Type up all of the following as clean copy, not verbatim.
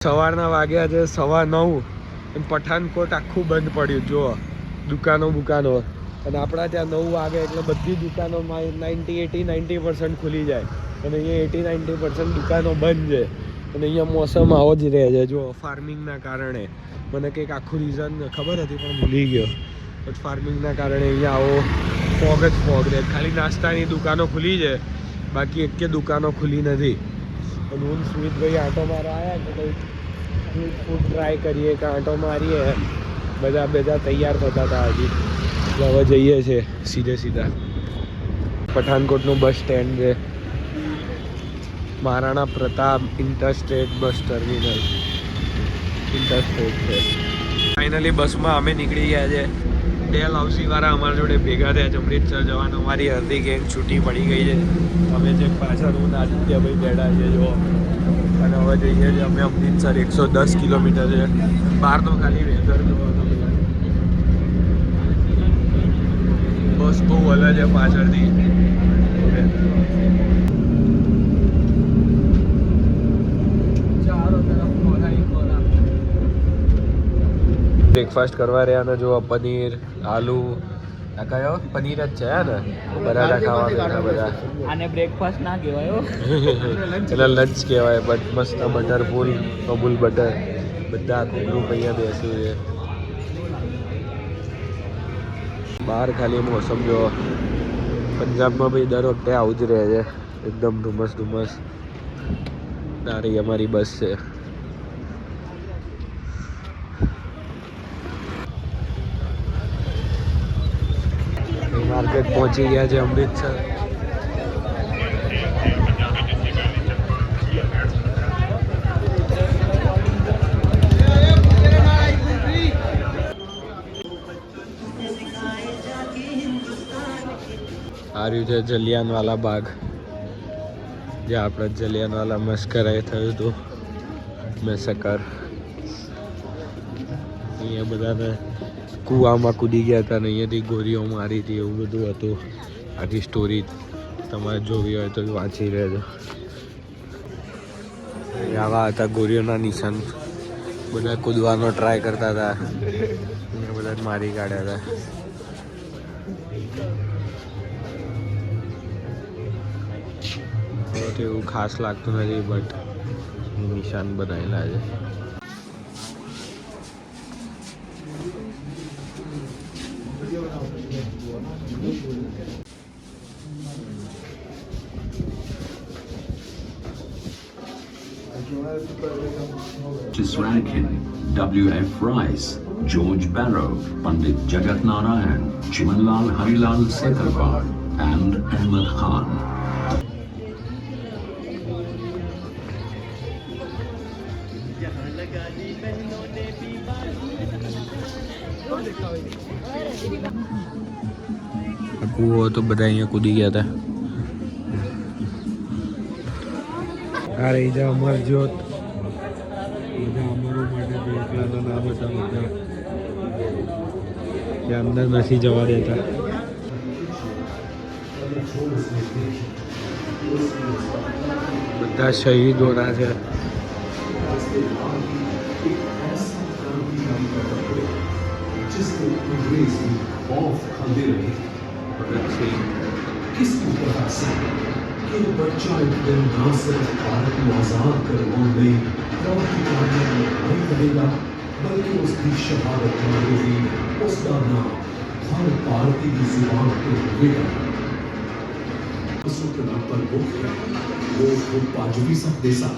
સવારના વાગ્યા છે 9:15 અને પઠાનકોટ આખું બંધ પડ્યું. જુઓ દુકાનો અને આપણા ત્યાં 9 વાગે એટલે બધી દુકાનો 90% ખુલી જાય અને અહીંયા 80-90% દુકાનો બંધ છે. અને અહીંયા મોસમ આવો જ રહે છે. જો ફાર્મિંગના કારણે મને કંઈક આખું રીઝન ખબર હતી પણ ભૂલી ગયો. બટ ફાર્મિંગના કારણે અહીંયા આવો ફોગ રહે. ખાલી નાસ્તાની દુકાનો ખુલી છે, બાકી એક કે દુકાનો ખુલી નથી. અને હું સુમિતભાઈ આંટો મારવા આવ્યા કે કંઈક સ્ટ્રીટ ફૂડ ટ્રાય કરીએ કે આંટો મારીએ. બધા તૈયાર થતા હતા હજી. એટલે હવે જઈએ છીએ સીધા પઠાનકોટનું બસ સ્ટેન્ડ છે. મહારાણા પ્રતાપ ઇન્ટરસ્ટેટ બસ ટર્મિનલ ઇન્ટરસ્ટેટ છે. ફાઇનલી બસમાં અમે નીકળી ગયા છે. ડેલ હાઉસીવાળા અમારા જોડે ભેગા થયા છે. અમૃતસર જવાનું અમારી અડધી ગેંગ છૂટી પડી ગઈ છે. અમે જે પાછળ હું આદિત્યભાઈ બેઠા છે જો. અને હવે જઈએ છીએ અમે અમૃતસર. 110 કિલોમીટર છે. બહારનો ખાલી વેધર જોવો તમે. બસ બહુ હલે છે પાછળથી. બ્રેકફાસ્ટ કરવા રહ્યા ને જો પનીર આલુ આ કયો પનીર જ છે ને બરાડા ખાવા બધા. આને બ્રેકફાસ્ટ ના કહેવાય એટલે લંચ કહેવાય. બટ મસ્ત બટર ફૂલ અમૂલ બટર બધા આખું ગ્રુપ અહીંયા બેસ્યું છે. બહાર ખાલી મોસમ જો. પંજાબમાં ભાઈ દર વખતે આવું જ રહે છે. એકદમ ધુમ્મસ. તારી અમારી બસ છે. માર્કેટ પહોંચી ગયા છે અમૃતસર. આ રહ્યું છે જલિયાનવાલા બાગ, જે આપણે જલિયાનવાલા મસ્કરાએ થયું હતું મેસેકર. અહીંયા બધાને કૂવામાં કૂદી ગયા હતા અને અહીંયાથી ગોળીઓ મારી હતી એવું બધું હતું. આખી સ્ટોરી તમારે જોવી હોય તો વાંચી રહેજો. આવા હતા ગોળીઓના નિશાન. બધા કૂદવાનો ટ્રાય કરતા હતા. બધા મારી કાઢ્યા હતા. એવું ખાસ લાગતું નથી બટ નિશાન બનાવેલા છે. Rankin, W.F. Rice, George Barrow, Pandit Jagat Narayan, Chimanlal Harilal Sekarwal, and Ahmed Khan. કૂવો તો બધા અહીંયા કૂદી ગયા હતા. આ રહી જા અમરજ્યોત. બધા અમરો માટે એકલાના નામ હતા બધા. ત્યાં અંદર નથી જવા દેતા. બધા શહીદોના છે. किसकी तरह से कि बच्चा एक दिन ना सिर्फ भारत को आजाद करवाने में क्रांतिकारी नहीं करेगा, बल्कि उसकी शहादत होगी, उसका नाम हर भारतीय की जुबान पर होगा. उसके नाम पर वो खुद पाजुवी सब देसा,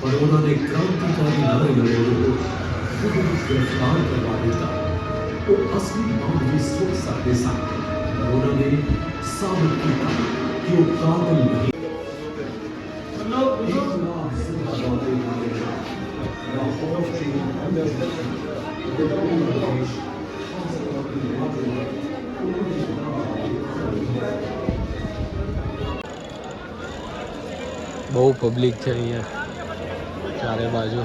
पर उन्होंने क्रांतिकारी नारे लगे गिरफ्तार करवा देता. तो असली नाम भी सोच सकते सा. उन्होंने साबित किया कि वो कातिल नहीं. બહુ પબ્લિક છે અહીંયા ચારે બાજુ.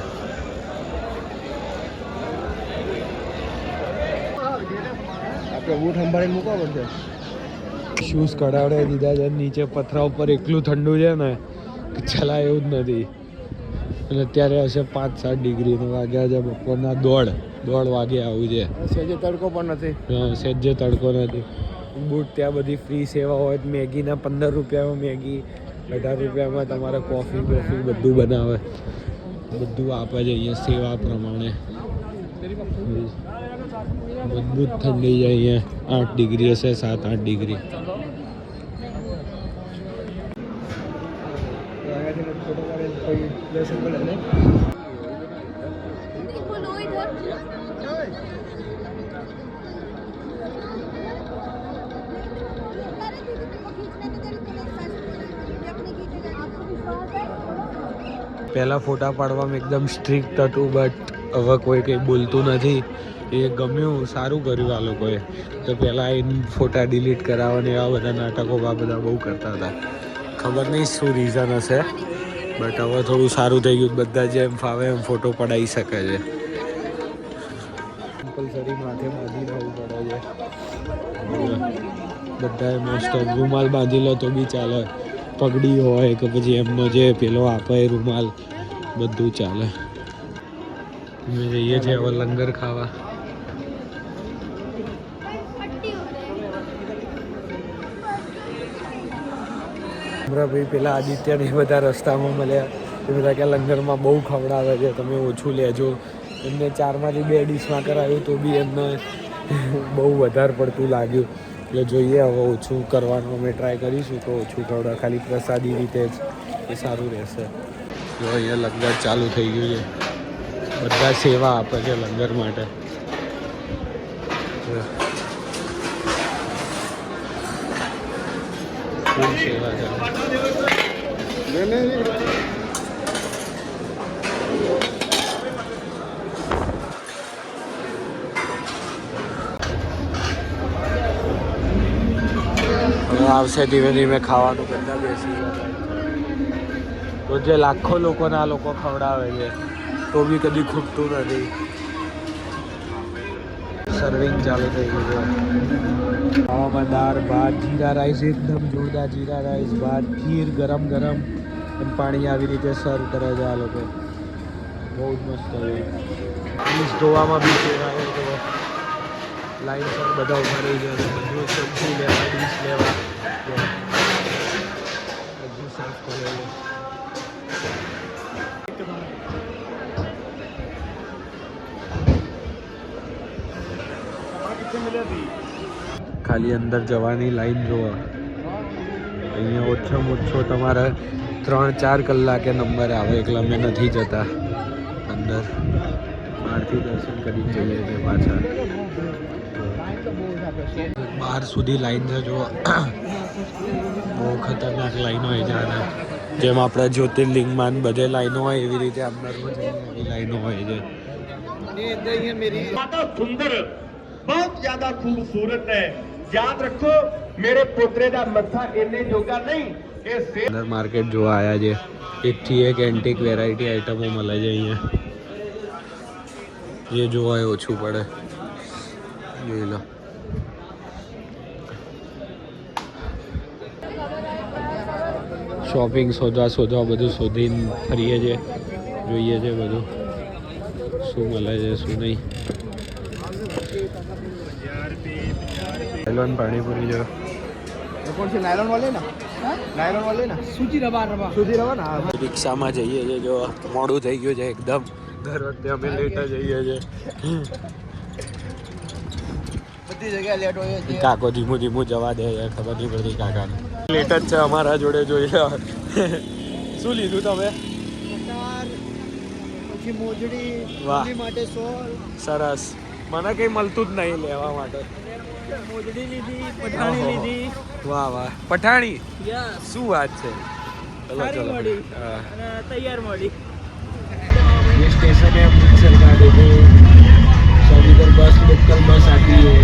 આપણે બૂટ સંભાળીને મૂકવા પડશે. શૂઝ કઢાવડે દીધા છે. નીચે પથરા ઉપર એટલું ઠંડુ છે ને કે ચલાય એવું જ નથી. અને અત્યારે હશે 5-7 ડિગ્રી ને વાગ્યા છે બપોરના 1:30 વાગે આવું છે. સહેજે તડકો પણ નથી. સહેજે તડકો નથી. બૂટ ત્યાં બધી ફ્રી સેવા હોય. મેગીના 15 રૂપિયામાં મેગી, 18 રૂપિયામાં તમારે કોફી બધું બનાવે, બધું આપે છે અહીંયા સેવા પ્રમાણે. મજબૂત ઠંડી છે અહીંયા. 8 ડિગ્રી હશે, 7-8 ડિગ્રી. પહેલાં ફોટા પાડવામાં એકદમ સ્ટ્રિક્ટ હતું, બટ હવે કોઈ કંઈ બોલતું નથી. એ ગમ્યું, સારું કર્યું આ લોકોએ. તો પહેલાં આવીને ફોટા ડિલીટ કરાવવા ને એવા બધા નાટકો આ બધા બહુ કરતા હતા. ખબર નહીં શું રીઝન હશે, બટ હવે થોડું સારું થઈ ગયું. બધા જેમ ફાવે એમ ફોટો પડાવી શકે છે. કમ્પલસરી માથે બાંધી રહેવું પડે છે. બધાએ મોસ્ટ ઓફ રૂમાલ બાંધી લો તો બી ચાલે. પગડી હોય કે પછી એમનો જે પેલો આપે રૂમાલ, બધું ચાલે. અમે જઈએ છીએ હવે લંગર ખાવા. ભાઈ પેલા આદિત્યને બધા રસ્તામાં મળ્યા. એ બધા કે લંગરમાં બહુ ખવડાવે છે, તમે ઓછું લેજો. એમને 4માંથી 2 ડીશમાં કરાવ્યું તો બી એમને બહુ વધારે પડતું લાગ્યું. એટલે જોઈએ હવે ઓછું કરવાનું અમે ટ્રાય કરીશું. તો ઓછું ખવડાવે, ખાલી પ્રસાદી રીતે જ, એ સારું રહેશે. જો અહીંયા લંગર ચાલુ થઈ ગયું છે. બધા સેવા આપે છે લંગર માટે. ખૂબ સેવા છે. આવશે ધીમે ધીમે ખાવાનું. બધા બેસી ગયા. રોજે લાખો લોકોને આ લોકો ખવડાવે છે તો બી કદી ખૂટતું નથી. સર્વિંગ ચાલુ થઈ ગયું છે. ખાવામાં દાળ ભાત, જીરા રાઈસ, એકદમ જોરદાર જીરા રાઈસ, ભાત, ખીર ગરમ અને પાણી આવી રીતે સર્વ કરે છે આ લોકો. બહુ જ મસ્ત છે. ડીશ ધોવામાં બી સેવા હોય તો લાઈન પર બધા ઉભા રહી જાય. બધું સબ્જી લેવા, ડીશ લેવા બધું સર્વ કરેલું. ખાલી અંદર જવાની લાઈન જોવા. અહીંયા ઓછામાં ઓછો તમારે 3-4 કલાકે નંબર આવે. એટલે અમે નથી જતા અંદર. બહારથી દર્શન કરી જઈએ છીએ પાછા. બહાર સુધી લાઈન છે જો. બહુ ખતરનાક લાઈનો હોય છે. જેમ આપણે જ્યોતિર્લિંગમાં બધે લાઈનો હોય એવી રીતે અંદરમાં એવી લાઈનો હોય છે. सुंदर बहुत ज्यादा खूबसूरत है. याद रखो मेरे पोतरे दा मत्था इन्ने जोगा नहीं. અંદર માર્કેટ જોવા આવ્યા છે. એકથી એક એન્ટિક વેરાયટી આઈટમો મળે છે અહીંયા. જે જોવા એ ઓછું પડે. જોઈ લો. શોપિંગ શોધવા બધું શોધીને ફરીએ છીએ. જોઈએ છે બધું શું મળે છે શું નહીં. नायलॉन पानीपुरी जो कौन से नायलॉन वाले ना सूजी रवा ना. રિક્ષામાં જઈએ છીએ. જો મોડું થઈ ગયું છે એકદમ. દર વખતે અમે લેટ જ જઈએ છીએ. બધી જગ્યાએ લેટ હોય છે. કાકો ધીમું જવા દે યાર. ખબર નહીં પડતી કાકાને. લેટ જ છે અમારા જોડે. જોઈ લો. શું લીધું તમે? પછી મોજડી વાહ. માટે સોલ. સરસ. મને કંઈ મળતું જ નહીં લેવા માટે. મોજડી લીધી, પઠાણી લીધી. વાહ વાહ. પઠાણી યસ. શું વાત છે. ચલો સારી ચલો. મળી હા. અને તૈયાર મળી. ये स्टेशन है अमृतसर का. देखो सब इधर बस लोकल बस आती है.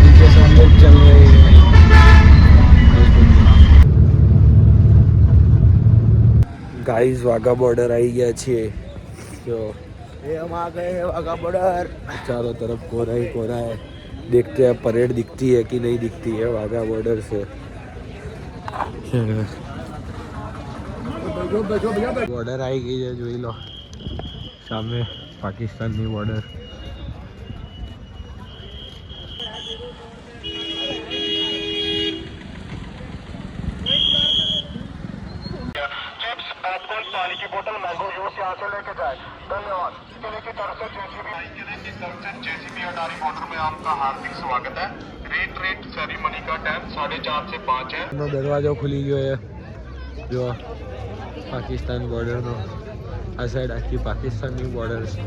उनके सब लोग चल रहे हैं. गाइस वाघा बॉर्डर आई गया छे. जो ये हम आ गए हैं वाघा बॉर्डर. चारों तरफ कोहरा ही कोहरा है. देखते हैं परेड दिखती है कि नहीं दिखती है वाघा बॉर्डर से. बॉर्डर आई गई है. જોઈ લો. સામે પાકિસ્તાનની બોર્ડર. पानी की बोतल मैंगो जूस यहाँ से लेके जाए. धन्यवाद. किले की तरफ से जेसीबी अटारी बॉर्डर में आपका हार्दिक स्वागत है. रेट सेरेमनी का टाइम 4:30 से 5 है. દરવાજો ખુલી ગયો છે જો પાકિસ્તાન બોર્ડરનો. આ સાઈડ આખી પાકિસ્તાનની બોર્ડર છે.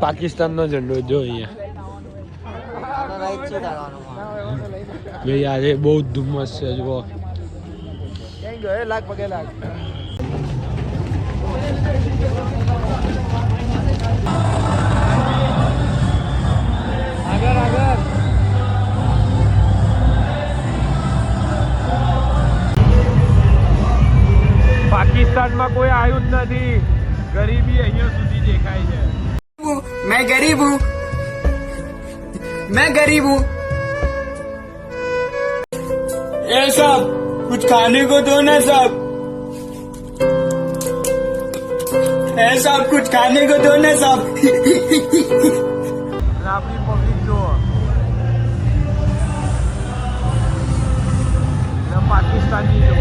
પાકિસ્તાનનો ઝંડો જો અહીંયા. ભાઈ આજે બહુ ધુમ્મસ છે જુઓ. લાખ પગે લાખ. પાકિસ્તાનમાં કોઈ આવ્યું જ નથી. ગરીબી અહીંયા સુધી દેખાય છે. मैं गरीब हूँ ए साहब कुछ खाने को दो ना साहब. ए साहब कुछ खाने को दो ना साहब. આપણી પબ્લિક જો પાકિસ્તાનની જો.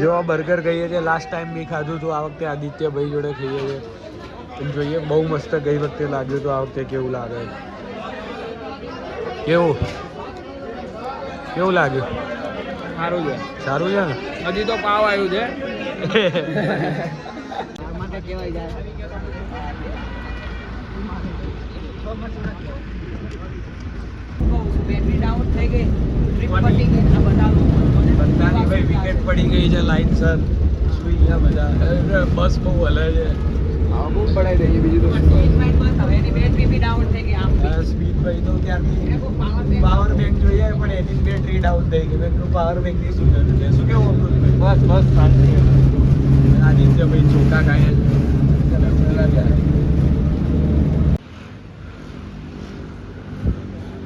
જો બર્ગર ખાઈએ છીએ. લાસ્ટ ટાઈમ બી ખાધું હતું. આ વખતે આદિત્યભાઈ જોડે ખાઈએ છીએ. જોઈએ બહુ મસ્ત ગઈ વખતે લાગ્યું તો આ વખતે કેવું લાગે. કેવું લાગ્યું? સારું છે. સારું છે ને? હજી તો પાવ આવ્યું છે. બધાની ભાઈ વિકેટ પડી ગઈ છે લાઈનસર. સુઈ ગયા બધા. બસ બહુ હલે છે. બહુ પડાઈ દઈએ બીજું તો સ્પીડભાઈ તો ત્યાંથી પાવર બેંક જોઈએ પણ એની બેટરી ડાઉન થઈ ગઈ. મેં પાવર બેંકની શું જરૂર છે? શું કેવું અમૃતભાઈ? બસ શાંતિ. આદિત્યભાઈ ચોખા ખાય છે.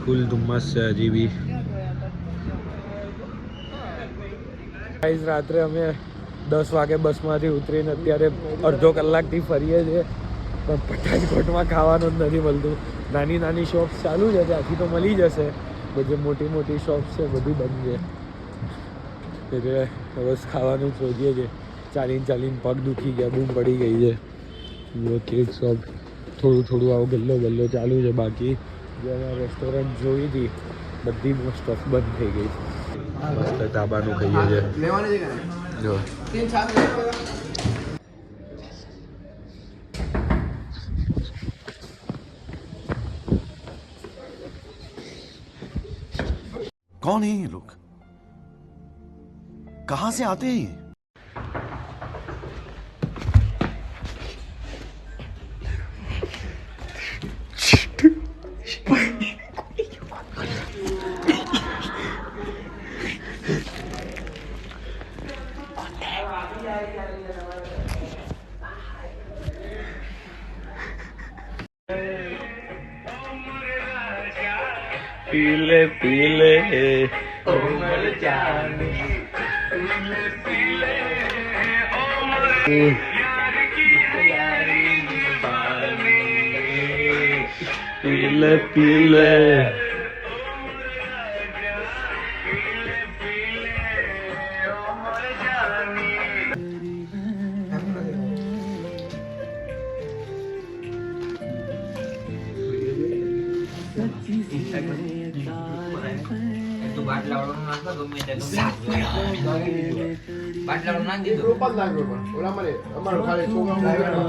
ફૂલ ધુમ્મસ છે હજી બી. રાત્રે અમે 10 વાગે બસમાંથી ઉતરીને અત્યારે અડધો કલાકથી ફરીએ છીએ પણ પઠાણકોટમાં ખાવાનું જ નથી મળતું. નાની નાની શોપ્સ ચાલુ છે ત્યાંથી તો મળી જશે. બધી મોટી મોટી શોપ્સ છે બધું બંધ છે. એટલે બસ ખાવાનું જ શોધીએ છીએ. ચાલીને પગ દુખી ગયા. બૂમ પડી ગઈ છે. કેક શોપ થોડું આવું ગલ્લો ચાલુ છે. બાકી જે અમે રેસ્ટોરન્ટ જોઈ હતી બધી મોસ્ટ ઓફ બંધ થઈ ગઈ. મસ્ત ધાબાનું ખાઈએ છે લેવાની છે કે જો. तीन छाप कौन है ये लोग कहां से आते हैं ये? पीले पीले पीले पीले ઓલા મને અમારો ખાલી છોકરાઓ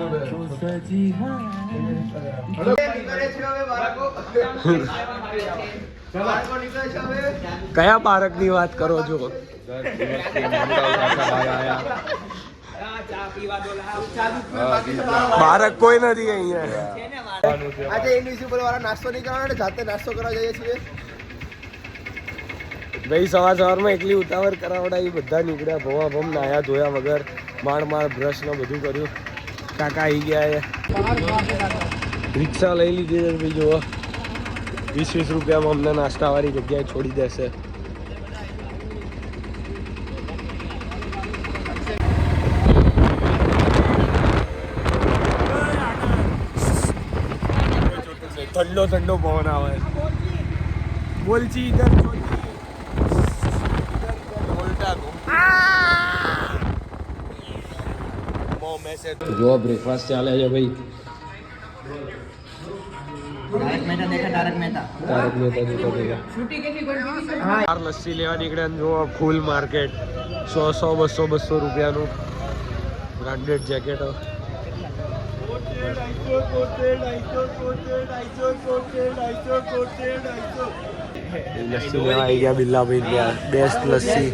કયા પાર્કની વાત કરો છો? બાળક કોઈ નથી અહીંયા. આજે ઇન્વિઝિબલ વાળા નાસ્તો નહીં કરવાનો એટલે જાતે નાસ્તો કરવા જઈએ છીએ. ભાઈ સવારમાં એટલી ઉતાવળ કરાવડાવી, બધા નીકળ્યા ભવા ભમ, નાયા ધોયા વગર, માળ બ્રશ ને બધું કર્યું. કાકા આવી ગયા રિક્ષા લઈ લીધી છે ભાઈ. જુઓ 20-20 રૂપિયામાં અમને નાસ્તાવાળી જગ્યાએ છોડી દેશે. ઠંડો ઠંડો પવન આવે. બોલચી ઇધર જો બ્રેકફાસ્ટ ચાલે છે ભાઈ. તારક મહેતા દેખા. લસ્સી લેવા નીકળ્યા ને જો ફૂલ માર્કેટ. 100-200 રૂપિયાનું બ્રાન્ડેડ જેકેટ. લસ્સી લેવા આવી ગયા બિલ્લાભાઈ ત્યાં. બેસ્ટ લસ્સી.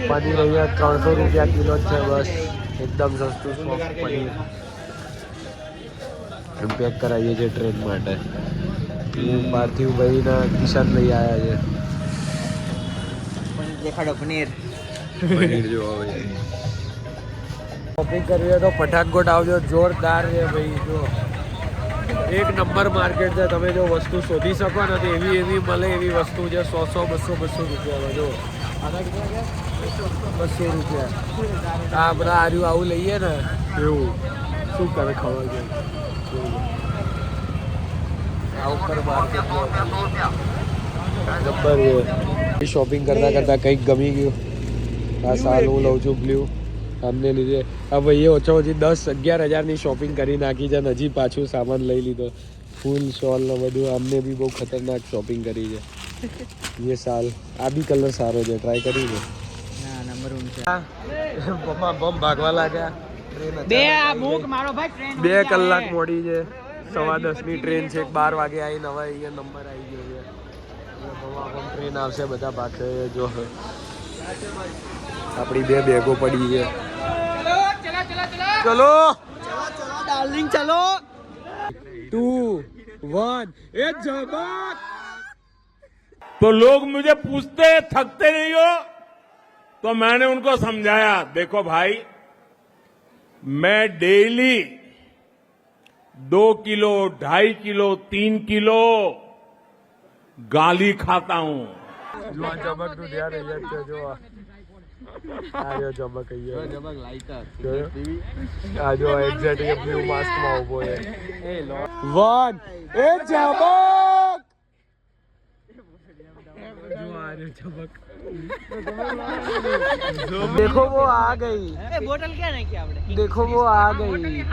પનીર અહીંયા 300 રૂપિયા કિલો જ છે. બસ એકદમ સસ્તું સોફ્ટ પનીર. પેક કરાવીએ છીએ ટ્રેન માટે. પાર્થિવભાઈ ના કિશન લઈ આવ્યા છે. દેખાડો પનીર. પનીર જોવા ભાઈ. શોપિંગ કરવી હોય તો પઠાણકોટ આવજો. જોરદાર છે ભાઈ. જો એક નંબર માર્કેટ છે. તમે જો વસ્તુ શોધી શકો ને તો એવી મળે એવી વસ્તુ છે. 100-200 રૂપિયામાં. જો 200 રૂપિયા. આ બધા આર્યું આવું લઈએ ને એવું શું કરે ખબર છે. આ ઉપર માર્કેટ જબ્બર છે. શોપિંગ કરતા કંઈક ગમી ગયું. આ સાલ હું લઉં છું બ્લુ. અમને લીધે આ ભાઈએ ઓછા ઓછી 10-11 હજારની શોપિંગ કરી નાખી છે. હજી પાછું સામાન લઈ લીધો. ફૂલ શોલ ને બધું. અમને બી બહુ ખતરનાક શોપિંગ કરી છે. ये साल આ બી કલર સારો છે. ટ્રાય કરી છે. બમ ભાગવા લાગ્યા. 2 કલાક મોડી છે. 10:15 ની ટ્રેન છે. 12 વાગે આવીને હવે અહીંયા નંબર આવી ગયો છે. બમ ટ્રેન આવશે. બધા ભાગશે. જો આપણી 2 બેગો પડી છે. ચલો ડાર્લિંગ ચલો. 2, 1 એ જબક. तो लोग मुझे पूछते थकते नहीं हो, तो मैंने उनको समझाया, देखो भाई मैं डेली 2 किलो 2.5 किलो 3 किलो गाली खाता हूं. જો આ જબક નું ધ્યાન અહીંયા જ છે. જો આ જબક અહીંયા. જબક લાઈટર. આ જો એક્ઝેક્ટ બ્લુ માસ્ક માં ઉભો છે. 1 એ જબક. देखो वो आ गई. बोतल क्या नहीं किया आपने? देखो वो आ गई.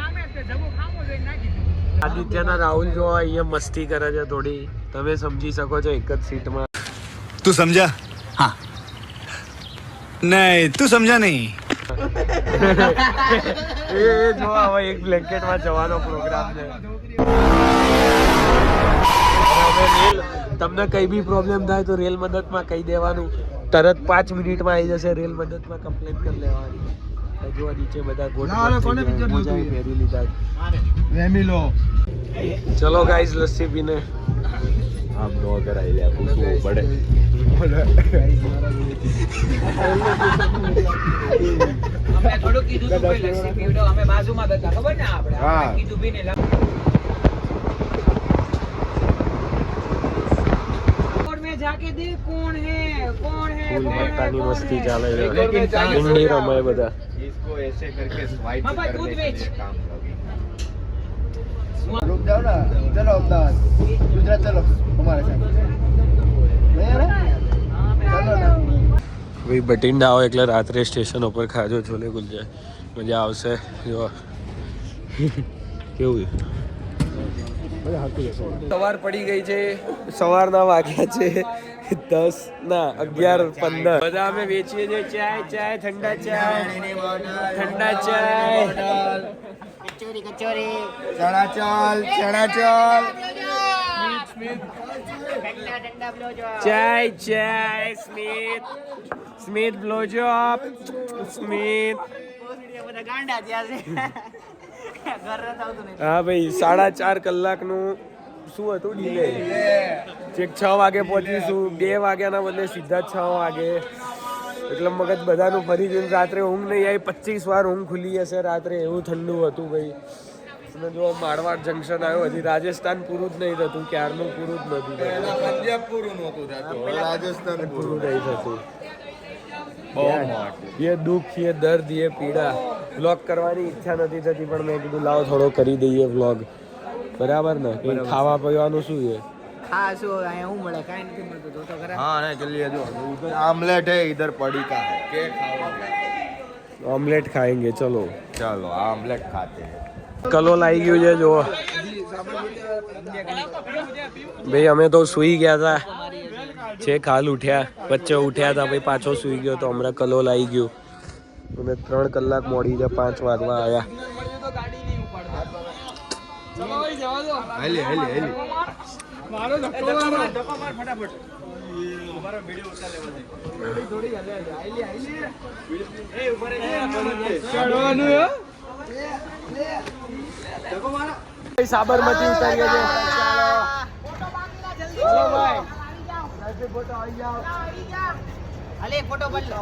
આદિત્યના રાહુલ જો અહીંયા મસ્તી કરે છે થોડી, તમે સમજી શકો છો એક જ સીટમાં. तू समझा? हाँ नहीं तू समझा नहीं. એ જો હવે એક બ્લેન્કેટમાં જવાનો પ્રોગ્રામ છે. હવે રેલ તમને કઈ બી પ્રોબ્લેમ થાય તો રેલ મદદમાં કહી દેવાનું, તરત 5 મિનિટમાં આવી જશે. રેલ મદદમાં કમ્પ્લેન કરી લેવાની. જો નીચે બધા પહેરી લીધા. ચલો ગાઈઝ લસ્સી પીને આમ નો કરાઈ લે પૂછવું પડે. અમે થોડું કીધું તું કે લસ્સી પીવડો, અમે બાજુમાં હતા ખબર ને આપણે કીધું બી ને में जाके देख कौन है મસ્તાની મસ્તી ચાલે છે. હિન્દી રમાય બધા. इसको ऐसे करके स्वाइप करने से काम लगे. रुक जाओ ना, चलो अहमदाबाद गुजरात चलो हमारे साथ. चलो ना. ભાઈ બઠિંડા આવો એટલે રાત્રે સ્ટેશન ઉપર ખાજો છોલે કુલચા, મજા આવશે. જો કેવું સવાર પડી ગઈ છે. સવારના વાગ્યા છે 11:15. બધા અમે વેચીએ છીએ ચાય ઠંડા ચાય कचौरी चना चाल ચાય સ્મિત બ્લોજોબ સ્મિત. હા ભાઈ 4.5 કલાકનું શું હતું ડીલે. 6 વાગે પહોંચીશું, 2 વાગ્યાના બદલે સીધા 6 વાગે. એટલે મગજ બધાનું ફરી ગયું. રાત્રે ઊંઘ નહીં આવી, 25 વાર ઊંઘ ખુલી હશે રાત્રે, એવું ઠંડુ હતું ભાઈ. અને જો મારવાડ જંકશન આવ્યો, હજી રાજસ્થાન પૂરું જ નહીં થતું, ક્યારનું પૂરું જ નથી થતું. पंजाब पूરું નહોતું થતું, રાજસ્થાન પૂરું નહીં થતું. ये दुख ये दर्द ये पीड़ा व्लॉग કરવાની ઈચ્છા નથી થતી, પણ મેં કીધું લાવો થોડો કરી દઈએ વ્લોગ. બરાબર ને? ખાવા પીવાનું શું છે? खासो आया हूं बड़ा काई नहीं मिलतो जो तो करा. हां ना चलिए जो उधर आमलेट है, इधर पड़ी का है. के खाओगे? ઓમલેટ ખાएंगे. ચલો चलो आमलेट खाते हैं. કલોલ આવી ગયું છે. જો ભાઈ અમે તો સુઈ ગયા હતા, છેક હાલ ઉઠ્યા, વચ્ચે ઉઠ્યા હતા ભાઈ, પાછો સુઈ ગયો તો હમણાં કલોલ આવી ગયું. અમે 3 કલાક મોડી છે, 5 વાગવા આવ્યા. मारो धक्को मार फटाफट. हमारा वीडियो उतार लेवा दे. थोड़ी हले आईली ए ऊपर चढ़વાનું હે. ધક્કો મારો. સાબરમતી ઉતારીએ છે. ચલો ભાઈ. ફોટો આવી જાઓ. અલે ફોટો બદલો.